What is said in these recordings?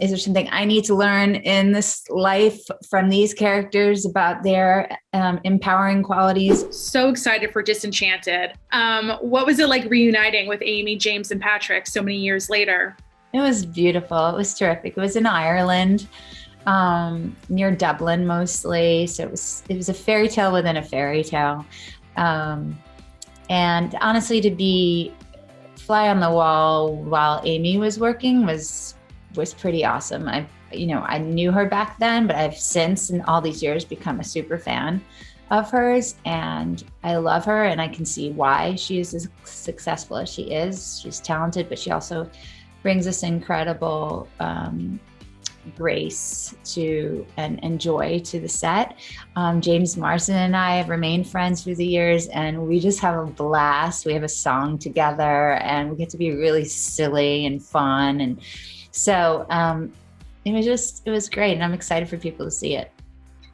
is there something I need to learn in this life from these characters about their empowering qualities? So excited for Disenchanted. What was it like reuniting with Amy, James, and Patrick so many years later? It was beautiful. It was terrific. It was in Ireland, near Dublin mostly. So it was a fairy tale within a fairy tale. And honestly, to be fly on the wall while Amy was working was pretty awesome. I knew her back then, but I've since in all these years become a super fan of hers, and I love her, and I can see why she is as successful as she is. She's talented, but she also brings this incredible grace to and joy to the set. James Marsden and I have remained friends through the years, and we just have a blast. We have a song together, and we get to be really silly and fun, and so it was great, and I'm excited for people to see it.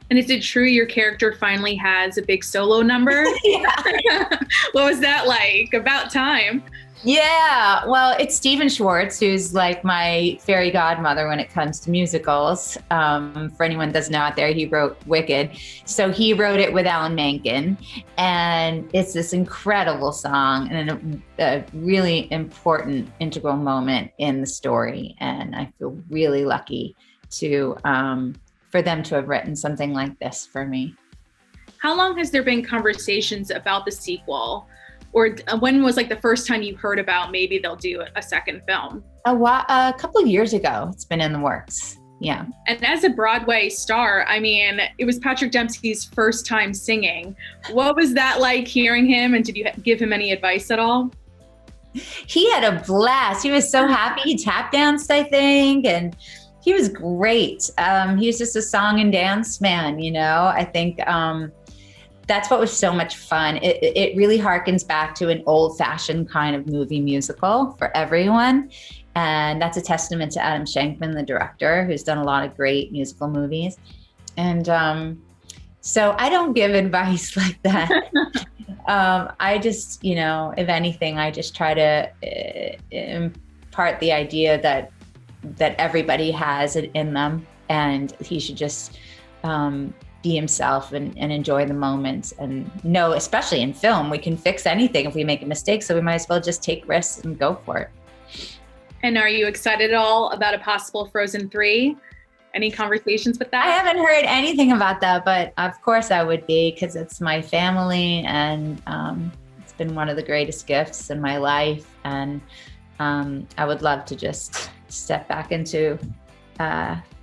And is it true your character finally has a big solo number? Yeah. What was that like? About time. Yeah, well, it's Stephen Schwartz, who's like my fairy godmother when it comes to musicals. For anyone who doesn't know out there, he wrote Wicked. So he wrote it with Alan Menken, and it's this incredible song and a really important integral moment in the story. And I feel really lucky to for them to have written something like this for me. How long has there been conversations about the sequel? Or when was like the first time you heard about maybe they'll do a second film? A couple of years ago, it's been in the works. Yeah. And as a Broadway star, I mean, it was Patrick Dempsey's first time singing. What was that like hearing him? And did you give him any advice at all? He had a blast. He was so happy. He tap danced, I think, and he was great. He was just a song and dance man, I think that's what was so much fun. It really harkens back to an old-fashioned kind of movie musical for everyone. And that's a testament to Adam Shankman, the director, who's done a lot of great musical movies. And so I don't give advice like that. I just, if anything, I just try to impart the idea that everybody has it in them, and he should just be himself and enjoy the moments, and know, especially in film, we can fix anything if we make a mistake. So we might as well just take risks and go for it. And are you excited at all about a possible Frozen 3? Any conversations with that? I haven't heard anything about that, but of course I would be, because it's my family, and it's been one of the greatest gifts in my life. And I would love to just step back into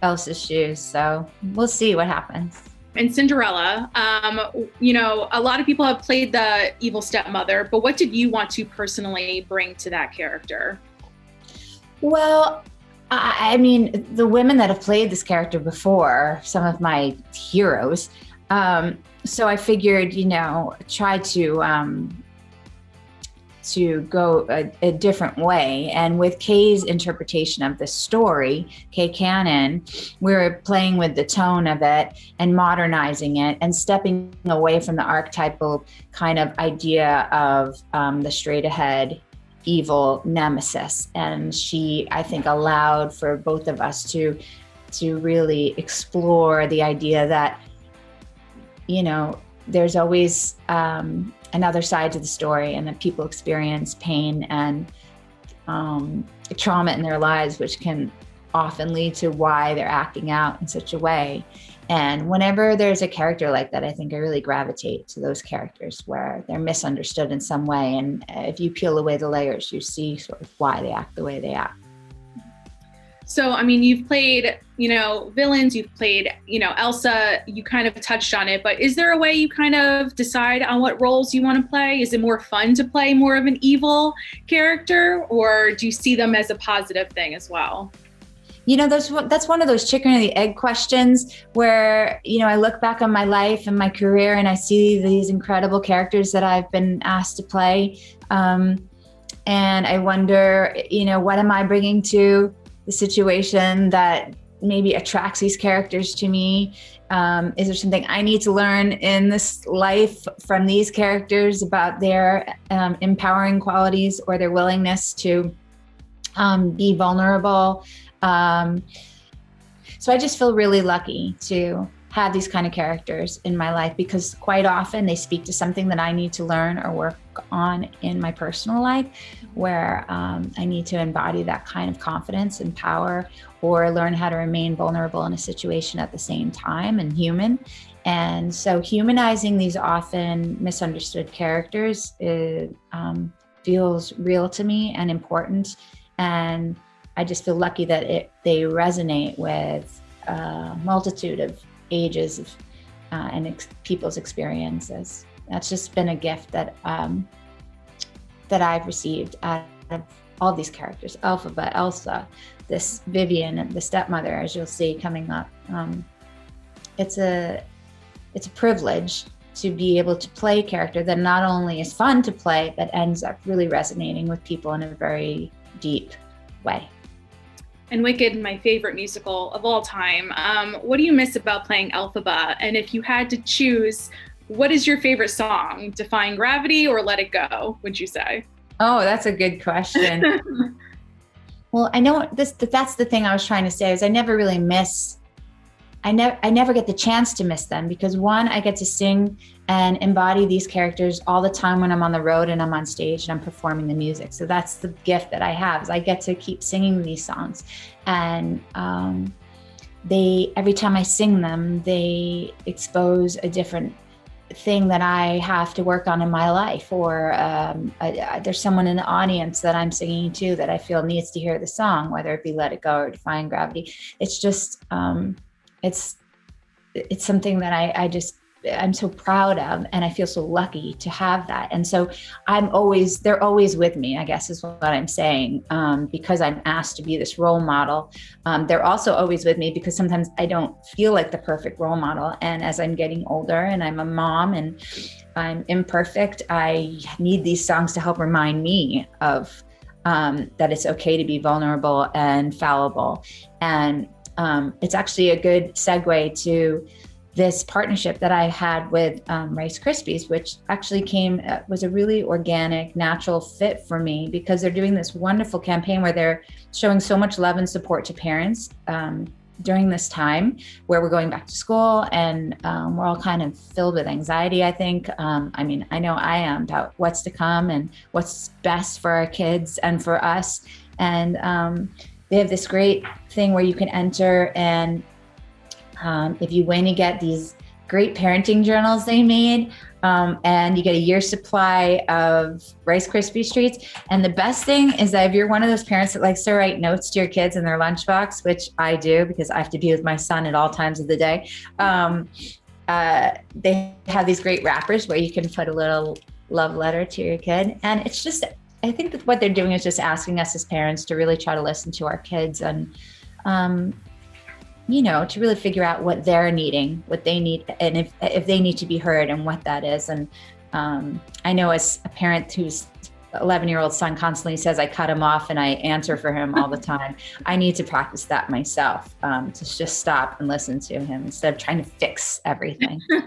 Elsa's shoes. So we'll see what happens. And Cinderella, a lot of people have played the evil stepmother, but what did you want to personally bring to that character? Well, I mean, the women that have played this character before, some of my heroes. So I figured, try to go a different way. And with Kay's interpretation of the story, Kay Cannon, we were playing with the tone of it and modernizing it and stepping away from the archetypal kind of idea of the straight ahead evil nemesis. And she, I think, allowed for both of us to really explore the idea that, there's always another side to the story, and that people experience pain and trauma in their lives, which can often lead to why they're acting out in such a way. And whenever there's a character like that, I think I really gravitate to those characters where they're misunderstood in some way. And if you peel away the layers, you see sort of why they act the way they act. So, I mean, you've played, villains, you've played, Elsa, you kind of touched on it, but is there a way you kind of decide on what roles you want to play? Is it more fun to play more of an evil character, or do you see them as a positive thing as well? That's one of those chicken or the egg questions where, I look back on my life and my career and I see these incredible characters that I've been asked to play. And I wonder, what am I bringing to the situation that maybe attracts these characters to me? Is there something I need to learn in this life from these characters about their empowering qualities or their willingness to be vulnerable? So I just feel really lucky to have these kind of characters in my life, because quite often they speak to something that I need to learn or work on in my personal life, where I need to embody that kind of confidence and power, or learn how to remain vulnerable in a situation at the same time and human. And so humanizing these often misunderstood characters feels real to me and important. And I just feel lucky that they resonate with a multitude of ages and people's experiences. That's just been a gift that I've received out of all these characters: Elphaba, Elsa, this Vivian, the stepmother, as you'll see coming up. It's a privilege to be able to play a character that not only is fun to play, but ends up really resonating with people in a very deep way. And Wicked, my favorite musical of all time. What do you miss about playing Elphaba? And if you had to choose, what is your favorite song? Defying Gravity or Let It Go, would you say? Oh, that's a good question. Well, I know that's the thing I was trying to say, is I never really miss, I never get the chance to miss them, because one, I get to sing and embody these characters all the time when I'm on the road and I'm on stage and I'm performing the music. So that's the gift that I have, is I get to keep singing these songs. And every time I sing them, they expose a different thing that I have to work on in my life, or there's someone in the audience that I'm singing to that I feel needs to hear the song, whether it be Let It Go or Defying Gravity. It's just, it's something that I'm so proud of, and I feel so lucky to have that. And so they're always with me, I guess is what I'm saying, because I'm asked to be this role model. They're also always with me because sometimes I don't feel like the perfect role model. And as I'm getting older and I'm a mom and I'm imperfect, I need these songs to help remind me of that it's okay to be vulnerable and fallible. And it's actually a good segue to this partnership that I had with Rice Krispies, which actually was a really organic, natural fit for me, because they're doing this wonderful campaign where they're showing so much love and support to parents during this time where we're going back to school, and we're all kind of filled with anxiety, I think. I mean, I know I am, about what's to come and what's best for our kids and for us. And they have this great thing where you can enter, and if you win, you get these great parenting journals they made, and you get a year's supply of Rice Krispies treats. And the best thing is that if you're one of those parents that likes to write notes to your kids in their lunchbox, which I do because I have to be with my son at all times of the day, they have these great wrappers where you can put a little love letter to your kid. And it's just, I think that what they're doing is just asking us as parents to really try to listen to our kids and, to really figure out what they're needing, what they need, and if they need to be heard and what that is. And I know as a parent whose 11-year-old son constantly says I cut him off and I answer for him all the time, I need to practice that myself, to just stop and listen to him instead of trying to fix everything.